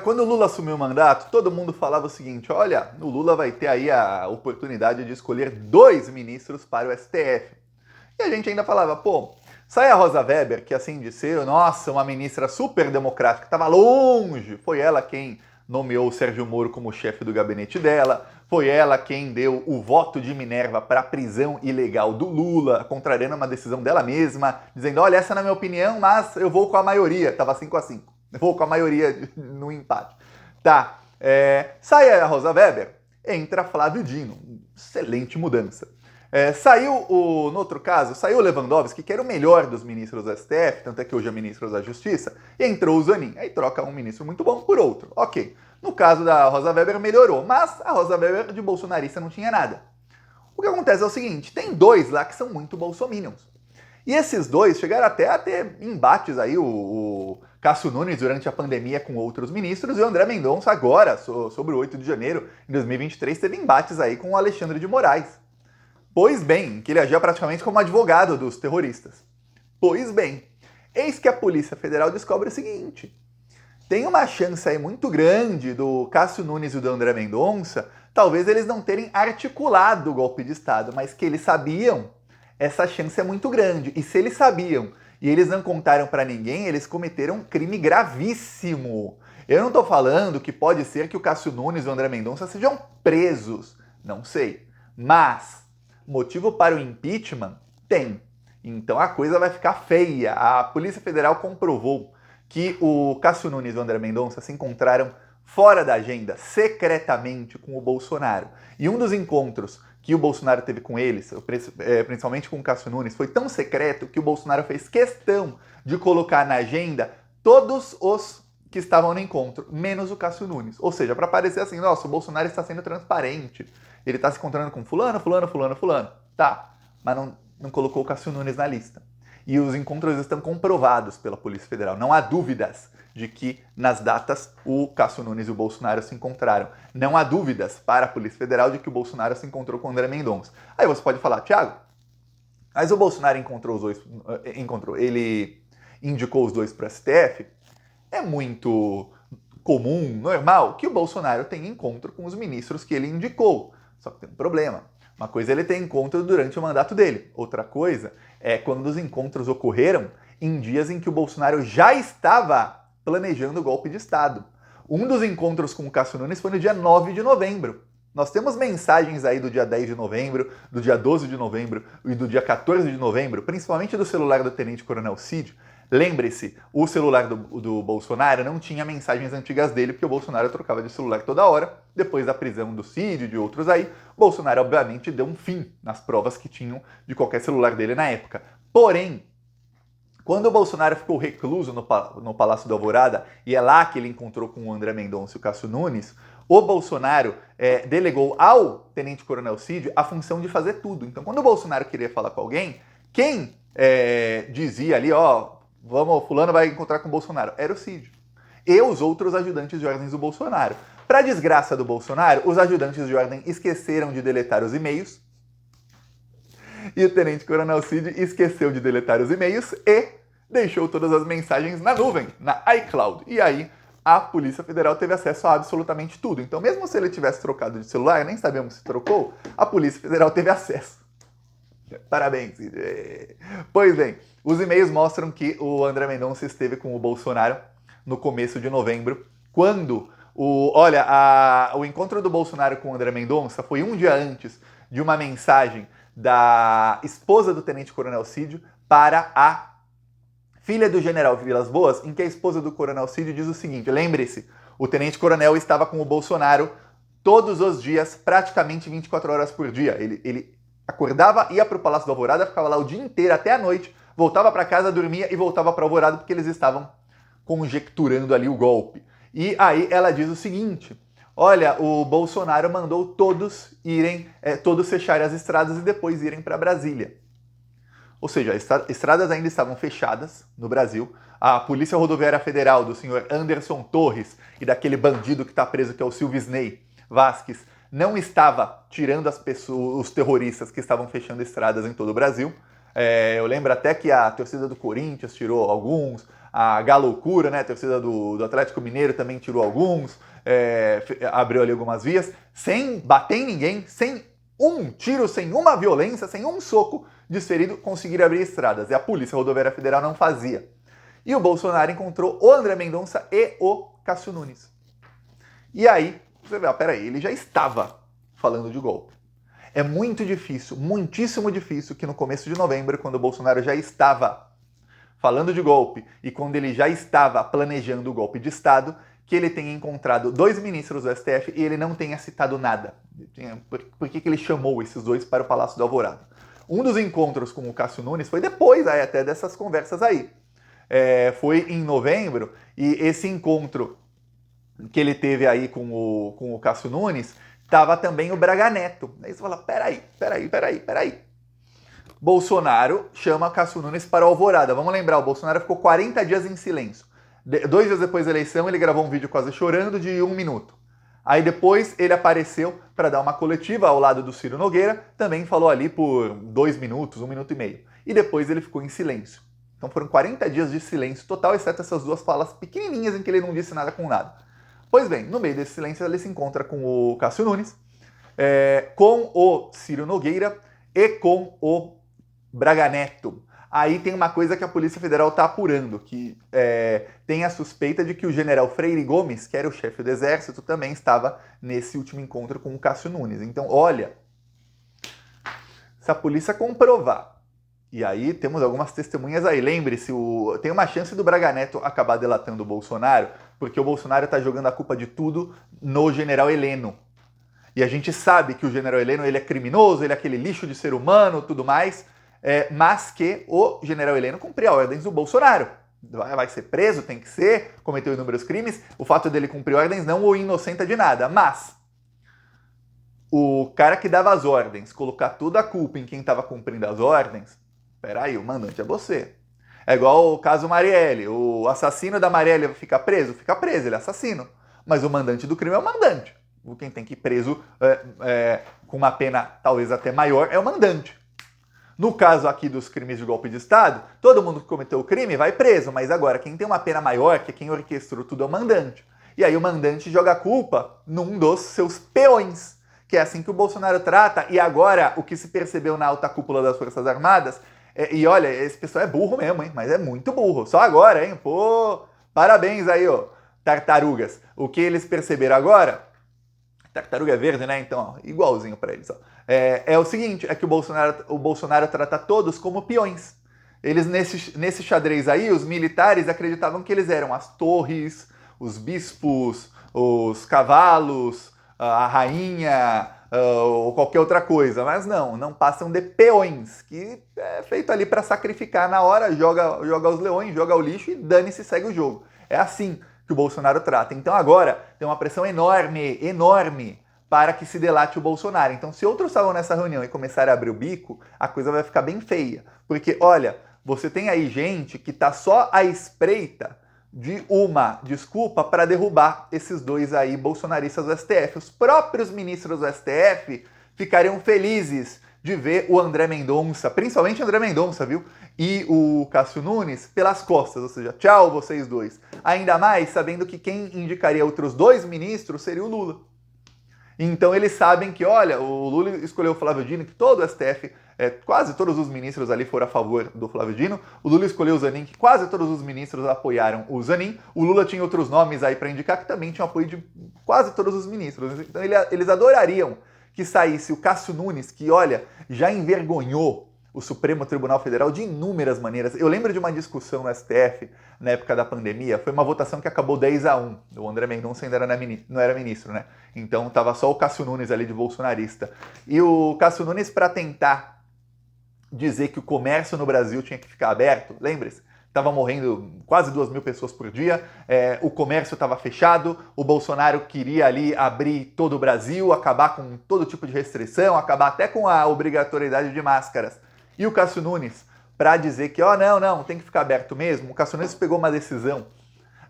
Quando o Lula assumiu o mandato, todo mundo falava o seguinte: olha, o Lula vai ter aí a oportunidade de escolher 2 ministros para o STF. E a gente ainda falava, pô, sai a Rosa Weber, que assim de ser, nossa, uma ministra super democrática, estava longe. Foi ela quem nomeou o Sérgio Moro como chefe do gabinete dela. Foi ela quem deu o voto de Minerva para a prisão ilegal do Lula, contrariando uma decisão dela mesma, dizendo, olha, essa não é a minha opinião, mas eu vou com a maioria. Tava 5-5. Eu vou com a maioria no empate. Tá, sai a Rosa Weber, entra Flávio Dino. Excelente mudança. No outro caso, saiu o Lewandowski, que era o melhor dos ministros do STF, tanto é que hoje é ministro da Justiça, e entrou o Zanin. Aí troca um ministro muito bom por outro. Ok. No caso da Rosa Weber, melhorou, mas a Rosa Weber de bolsonarista não tinha nada. O que acontece é o seguinte, tem 2 lá que são muito bolsominions. E esses 2 chegaram até a ter embates aí, o Cássio Nunes durante a pandemia com outros ministros, e o André Mendonça agora, sobre o 8 de janeiro de 2023, teve embates aí com o Alexandre de Moraes. Pois bem, que ele agia praticamente como advogado dos terroristas. Pois bem, eis que a Polícia Federal descobre o seguinte: tem uma chance aí muito grande do Cássio Nunes e do André Mendonça, talvez eles não terem articulado o golpe de Estado, mas que eles sabiam, essa chance é muito grande. E se eles sabiam e eles não contaram para ninguém, eles cometeram um crime gravíssimo. Eu não estou falando que pode ser que o Cássio Nunes e o André Mendonça sejam presos, não sei, mas motivo para o impeachment? Tem. Então a coisa vai ficar feia. A Polícia Federal comprovou que o Cássio Nunes e o André Mendonça se encontraram fora da agenda, secretamente, com o Bolsonaro. E um dos encontros que o Bolsonaro teve com eles, principalmente com o Cássio Nunes, foi tão secreto que o Bolsonaro fez questão de colocar na agenda todos os que estavam no encontro, menos o Cássio Nunes. Ou seja, para parecer assim, nossa, o Bolsonaro está sendo transparente, ele está se encontrando com fulano, fulano, fulano, fulano. Tá, mas não colocou o Cássio Nunes na lista. E os encontros estão comprovados pela Polícia Federal. Não há dúvidas de que nas datas o Cássio Nunes e o Bolsonaro se encontraram. Não há dúvidas para a Polícia Federal de que o Bolsonaro se encontrou com o André Mendonça. Aí você pode falar, Thiago, mas o Bolsonaro ele indicou os 2 para o STF? É muito comum, normal, que o Bolsonaro tenha encontro com os ministros que ele indicou. Só que tem um problema. Uma coisa é ele ter encontro durante o mandato dele. Outra coisa é quando os encontros ocorreram em dias em que o Bolsonaro já estava planejando o golpe de Estado. Um dos encontros com o Cássio Nunes foi no dia 9 de novembro. Nós temos mensagens aí do dia 10 de novembro, do dia 12 de novembro e do dia 14 de novembro, principalmente do celular do Tenente Coronel Cid. Lembre-se, o celular do Bolsonaro não tinha mensagens antigas dele, porque o Bolsonaro trocava de celular toda hora. Depois da prisão do Cid e de outros aí, Bolsonaro obviamente deu um fim nas provas que tinham de qualquer celular dele na época. Porém, quando o Bolsonaro ficou recluso no Palácio da Alvorada, e é lá que ele encontrou com o André Mendonça e o Cássio Nunes, o Bolsonaro delegou ao Tenente Coronel Cid a função de fazer tudo. Então, quando o Bolsonaro queria falar com alguém, quem dizia ali, vamos, fulano vai encontrar com o Bolsonaro, era o Cid. E os outros ajudantes de ordens do Bolsonaro. Para desgraça do Bolsonaro, os ajudantes de ordem esqueceram de deletar os e-mails, e o Tenente Coronel Cid esqueceu de deletar os e-mails e deixou todas as mensagens na nuvem, na iCloud. E aí a Polícia Federal teve acesso a absolutamente tudo. Então, mesmo se ele tivesse trocado de celular, nem sabemos se trocou, a Polícia Federal teve acesso. Parabéns, Cid. Pois bem, os e-mails mostram que o André Mendonça esteve com o Bolsonaro no começo de novembro, quando o encontro do Bolsonaro com o André Mendonça foi um dia antes de uma mensagem da esposa do Tenente Coronel Cid para a filha do General Vilas Boas, em que a esposa do Coronel Cid diz o seguinte: lembre-se, o Tenente Coronel estava com o Bolsonaro todos os dias, praticamente 24 horas por dia. Ele acordava, ia para o Palácio da Alvorada, ficava lá o dia inteiro até a noite, voltava para casa, dormia e voltava para a Alvorada porque eles estavam conjecturando ali o golpe. E aí ela diz o seguinte: olha, o Bolsonaro mandou todos fecharem as estradas e depois irem para Brasília. Ou seja, as estradas ainda estavam fechadas no Brasil. A Polícia Rodoviária Federal do senhor Anderson Torres e daquele bandido que está preso, que é o Silvisney Vasquez, não estava tirando os terroristas que estavam fechando estradas em todo o Brasil. Eu lembro até que a torcida do Corinthians tirou alguns, a galoucura, né? A torcida do Atlético Mineiro também tirou alguns, abriu ali algumas vias, sem bater em ninguém, sem um tiro, sem uma violência, sem um soco desferido, conseguiram abrir estradas. E a Polícia Rodoviária Federal não fazia. E o Bolsonaro encontrou o André Mendonça e o Cássio Nunes. E aí, você vê, peraí, ele já estava falando de golpe. É muito difícil, muitíssimo difícil, que no começo de novembro, quando o Bolsonaro já estava falando de golpe e quando ele já estava planejando o golpe de Estado, que ele tenha encontrado 2 ministros do STF e ele não tenha citado nada. Por que ele chamou esses 2 para o Palácio do Alvorada? Um dos encontros com o Cássio Nunes foi depois até dessas conversas aí. Foi em novembro, e esse encontro que ele teve aí com o Cássio Nunes, tava também o Braga Neto. Aí você fala, peraí. Bolsonaro chama Cássio Nunes para o Alvorada. Vamos lembrar, o Bolsonaro ficou 40 dias em silêncio. 2 dias depois da eleição, ele gravou um vídeo quase chorando de 1 minuto. Aí depois ele apareceu para dar uma coletiva ao lado do Ciro Nogueira, também falou ali por 2 minutos, 1 minuto e meio. E depois ele ficou em silêncio. Então foram 40 dias de silêncio total, exceto essas 2 falas pequenininhas em que ele não disse nada com nada. Pois bem, no meio desse silêncio ele se encontra com o Cássio Nunes, com o Ciro Nogueira e com o Braga Neto. Aí tem uma coisa que a Polícia Federal está apurando, que tem a suspeita de que o general Freire Gomes, que era o chefe do Exército, também estava nesse último encontro com o Cássio Nunes. Então, olha, se a polícia comprovar, e aí temos algumas testemunhas aí, lembre-se, tem uma chance do Braga Neto acabar delatando o Bolsonaro, porque o Bolsonaro está jogando a culpa de tudo no general Heleno. E a gente sabe que o general Heleno ele é criminoso, ele é aquele lixo de ser humano, tudo mais, mas que o general Heleno cumpria ordens do Bolsonaro. Vai ser preso, tem que ser, cometeu inúmeros crimes, o fato dele cumprir ordens não o inocenta de nada, mas o cara que dava as ordens, colocar toda a culpa em quem estava cumprindo as ordens, peraí, o mandante é você. É igual o caso Marielle, o assassino da Marielle fica preso, ele é assassino, mas o mandante do crime é o mandante. Quem tem que ir preso com uma pena talvez até maior é o mandante. No caso aqui dos crimes de golpe de Estado, todo mundo que cometeu o crime vai preso, mas agora quem tem uma pena maior, que é quem orquestrou tudo, é o mandante. E aí o mandante joga a culpa num dos seus peões, que é assim que o Bolsonaro trata, e agora o que se percebeu na alta cúpula das Forças Armadas, e olha, esse pessoal é burro mesmo, hein, mas é muito burro, só agora, hein, pô, parabéns aí, ó, tartarugas. O que eles perceberam agora, tartaruga é verde, né, então, ó, igualzinho pra eles, ó. É o seguinte, é que o Bolsonaro trata todos como peões. Eles, nesse xadrez aí, os militares acreditavam que eles eram as torres, os bispos, os cavalos, a rainha, ou qualquer outra coisa. Mas não passam de peões, que é feito ali para sacrificar na hora, joga os leões, joga o lixo e dane-se, segue o jogo. É assim que o Bolsonaro trata. Então agora tem uma pressão enorme, para que se delate o Bolsonaro. Então, se outros estavam nessa reunião e começarem a abrir o bico, a coisa vai ficar bem feia. Porque, olha, você tem aí gente que está só à espreita de uma desculpa para derrubar esses 2 aí bolsonaristas do STF. Os próprios ministros do STF ficariam felizes de ver o André Mendonça, principalmente o André Mendonça, viu? E o Cássio Nunes pelas costas, ou seja, tchau vocês 2. Ainda mais sabendo que quem indicaria outros 2 ministros seria o Lula. Então eles sabem que, olha, o Lula escolheu o Flávio Dino, que todo o STF, quase todos os ministros ali foram a favor do Flávio Dino. O Lula escolheu o Zanin, que quase todos os ministros apoiaram o Zanin. O Lula tinha outros nomes aí para indicar que também tinham apoio de quase todos os ministros. Então eles adorariam que saísse o Cássio Nunes, que, olha, já envergonhou o Supremo Tribunal Federal de inúmeras maneiras. Eu lembro de uma discussão no STF, na época da pandemia, foi uma votação que acabou 10-1. O André Mendonça ainda não era ministro, né? Então tava só o Cássio Nunes ali de bolsonarista. E o Cássio Nunes, para tentar dizer que o comércio no Brasil tinha que ficar aberto, lembre-se, estava morrendo quase 2.000 pessoas por dia, o comércio estava fechado, o Bolsonaro queria ali abrir todo o Brasil, acabar com todo tipo de restrição, acabar até com a obrigatoriedade de máscaras. E o Cássio Nunes, para dizer que, não, tem que ficar aberto mesmo, o Cássio Nunes pegou uma decisão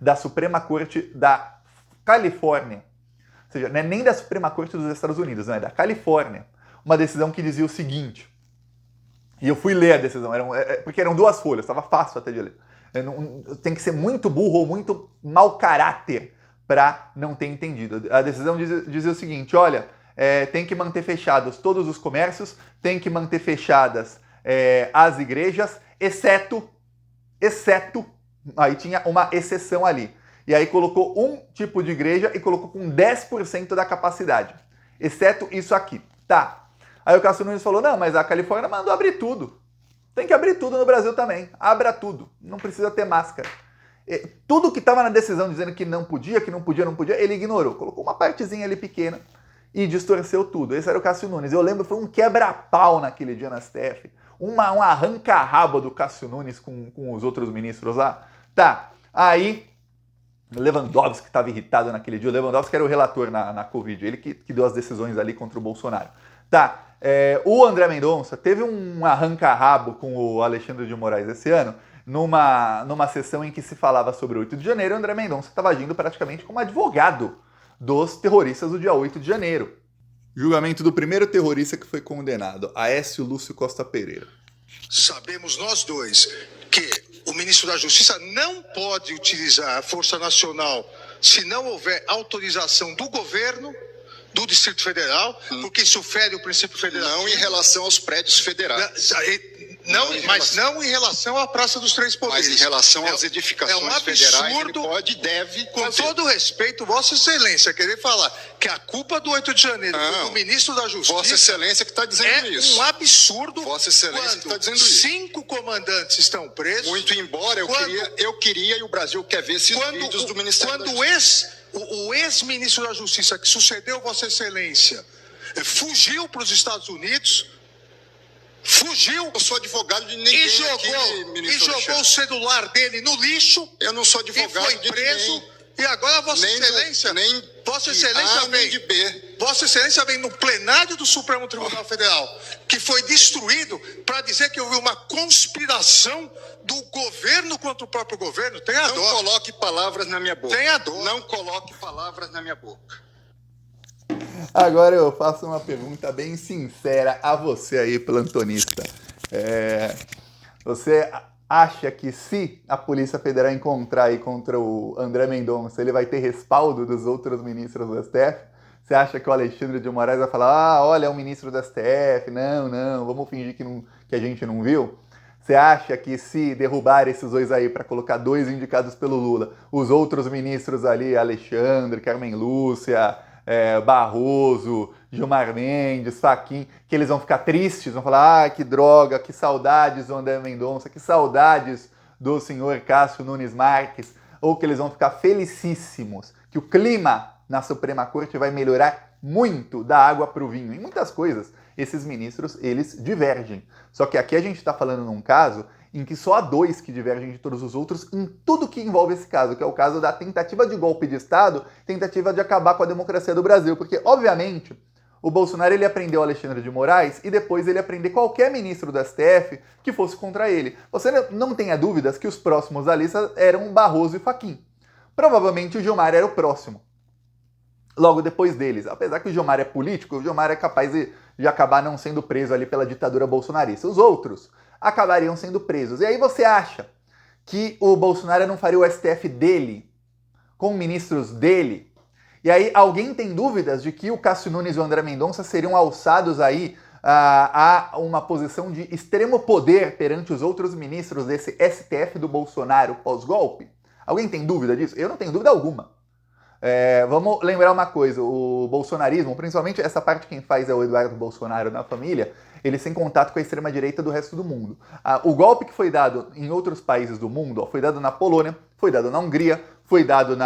da Suprema Corte da Califórnia, ou seja, não é nem da Suprema Corte dos Estados Unidos, não, é da Califórnia, uma decisão que dizia o seguinte, e eu fui ler a decisão, porque eram 2 folhas, estava fácil até de ler. Tem que ser muito burro ou muito mau caráter para não ter entendido. A decisão dizia o seguinte, olha, tem que manter fechados todos os comércios, tem que manter fechadas as igrejas, exceto, aí tinha uma exceção ali. E aí colocou um tipo de igreja e colocou com 10% da capacidade, exceto isso aqui. Tá. Aí o Cássio Nunes falou, não, mas a Califórnia mandou abrir tudo. Tem que abrir tudo no Brasil também. Abra tudo. Não precisa ter máscara. Tudo que estava na decisão dizendo que não podia, ele ignorou. Colocou uma partezinha ali pequena e distorceu tudo. Esse era o Cássio Nunes. Eu lembro, foi um quebra-pau naquele dia na STF. Um arranca-rabo do Cássio Nunes com os outros ministros lá. Tá, aí Lewandowski que estava irritado naquele dia. O Lewandowski era o relator na Covid. Ele que deu as decisões ali contra o Bolsonaro. Tá, o André Mendonça teve um arranca-rabo com o Alexandre de Moraes esse ano, numa sessão em que se falava sobre o 8 de janeiro, o André Mendonça estava agindo praticamente como advogado dos terroristas do dia 8 de janeiro. Julgamento do primeiro terrorista que foi condenado, Aécio Lúcio Costa Pereira. Sabemos nós dois que o ministro da Justiça não pode utilizar a Força Nacional se não houver autorização do governo, do Distrito Federal, porque isso fere o princípio federal. Não em relação aos prédios federais. Mas não em relação à Praça dos Três Poderes. Mas em relação às edificações federais, ele pode e deve com fazer. todo respeito, Vossa Excelência, querer falar que a culpa do 8 de janeiro foi do ministro da Justiça... Vossa Excelência que está dizendo isso. É um absurdo. Vossa Excelência que está dizendo isso. 5 comandantes estão presos. Muito embora eu queria e o Brasil quer ver esses vídeos do Ministério da Justiça. O ex-ministro da Justiça que sucedeu Vossa Excelência fugiu para os Estados Unidos, eu sou advogado de ninguém e jogou o celular dele no lixo. Eu não sou advogado e foi preso. Ninguém. E agora Vossa Excelência Vossa Excelência vem no plenário do Supremo Tribunal Federal, que foi destruído, para dizer que houve uma conspiração do governo contra o próprio governo. Tenha dó. Não coloque palavras na minha boca. Tenha dó. Não coloque palavras na minha boca. Agora eu faço uma pergunta bem sincera a você aí, plantonista. Você acha que se a Polícia Federal encontrar aí contra o André Mendonça, ele vai ter respaldo dos outros ministros do STF? Você acha que o Alexandre de Moraes vai falar, olha, é um ministro do STF, não, vamos fingir que a gente não viu? Você acha que se derrubar esses dois aí para colocar 2 indicados pelo Lula, os outros ministros ali, Alexandre, Carmen Lúcia, Barroso, Gilmar Mendes, Fachin, que eles vão ficar tristes, vão falar, que droga, que saudades do André Mendonça, que saudades do senhor Cássio Nunes Marques, ou que eles vão ficar felicíssimos, que o clima na Suprema Corte vai melhorar muito da água para o vinho. Em muitas coisas, esses ministros, eles divergem. Só que aqui a gente está falando num caso em que só há 2 que divergem de todos os outros em tudo que envolve esse caso, que é o caso da tentativa de golpe de Estado, tentativa de acabar com a democracia do Brasil. Porque, obviamente, o Bolsonaro ele aprendeu Alexandre de Moraes e depois ele aprendeu qualquer ministro do STF que fosse contra ele. Você não tenha dúvidas que os próximos da lista eram Barroso e Fachin. Provavelmente o Gilmar era o próximo, logo depois deles. Apesar que o Gilmar é político, o Gilmar é capaz de acabar não sendo preso ali pela ditadura bolsonarista. Os outros acabariam sendo presos. E aí você acha que o Bolsonaro não faria o STF dele, com ministros dele? E aí alguém tem dúvidas de que o Cássio Nunes e o André Mendonça seriam alçados aí a uma posição de extremo poder perante os outros ministros desse STF do Bolsonaro pós-golpe? Alguém tem dúvida disso? Eu não tenho dúvida alguma. Vamos lembrar uma coisa, o bolsonarismo, principalmente essa parte quem faz é o Eduardo Bolsonaro na família, eles têm contato com a extrema-direita do resto do mundo. O golpe que foi dado em outros países do mundo, foi dado na Polônia, foi dado na Hungria, foi dado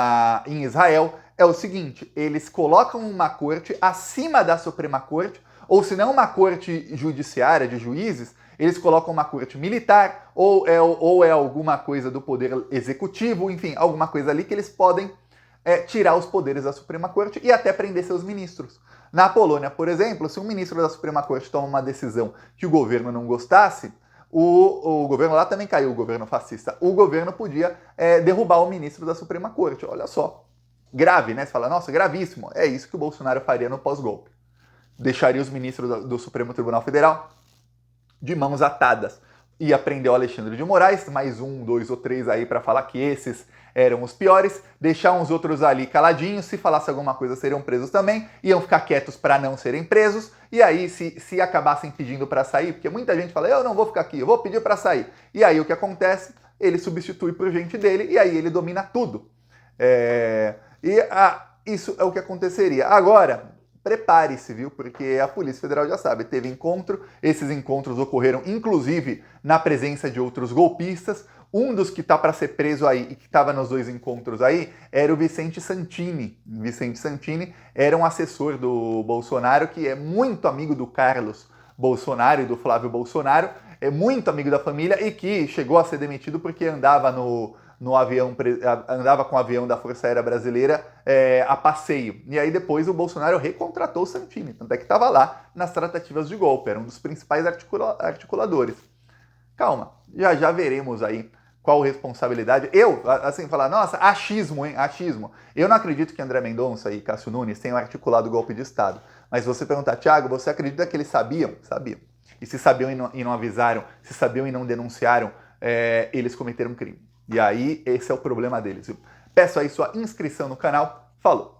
em Israel, é o seguinte, eles colocam uma corte acima da Suprema Corte, ou se não uma corte judiciária de juízes, eles colocam uma corte militar, ou é alguma coisa do poder executivo, enfim, alguma coisa ali que eles podem tirar os poderes da Suprema Corte e até prender seus ministros. Na Polônia, por exemplo, se um ministro da Suprema Corte toma uma decisão que o governo não gostasse, o governo lá também caiu, o governo fascista, o governo podia derrubar o ministro da Suprema Corte. Olha só, grave, né? Você fala, nossa, gravíssimo. É isso que o Bolsonaro faria no pós-golpe. Deixaria os ministros do Supremo Tribunal Federal de mãos atadas. ia prender o Alexandre de Moraes, mais 1, 2 ou 3 aí para falar que esses eram os piores, deixar uns outros ali caladinhos, se falasse alguma coisa seriam presos também, iam ficar quietos para não serem presos, e aí se acabassem pedindo para sair, porque muita gente fala, eu não vou ficar aqui, eu vou pedir para sair. E aí o que acontece? Ele substitui por gente dele, e aí ele domina tudo. Isso é o que aconteceria. Agora, prepare-se, viu? Porque a Polícia Federal já sabe, teve encontro, esses encontros ocorreram inclusive na presença de outros golpistas. Um dos que está para ser preso aí e que estava nos 2 encontros aí era o Vicente Santini. Vicente Santini era um assessor do Bolsonaro, que é muito amigo do Carlos Bolsonaro e do Flávio Bolsonaro, é muito amigo da família e que chegou a ser demitido porque andava no avião, andava com o avião da Força Aérea Brasileira a passeio. E aí depois o Bolsonaro recontratou o Santini, tanto é que estava lá nas tratativas de golpe, era um dos principais articuladores. Calma, já veremos aí qual responsabilidade. Eu, assim, falar, nossa, achismo, hein, achismo. Eu não acredito que André Mendonça e Cássio Nunes tenham articulado o golpe de Estado. Mas se você perguntar, Thiago, você acredita que eles sabiam? Sabiam. E se sabiam e não avisaram, se sabiam e não denunciaram, eles cometeram crime. E aí, esse é o problema deles, viu? Peço aí sua inscrição no canal. Falou!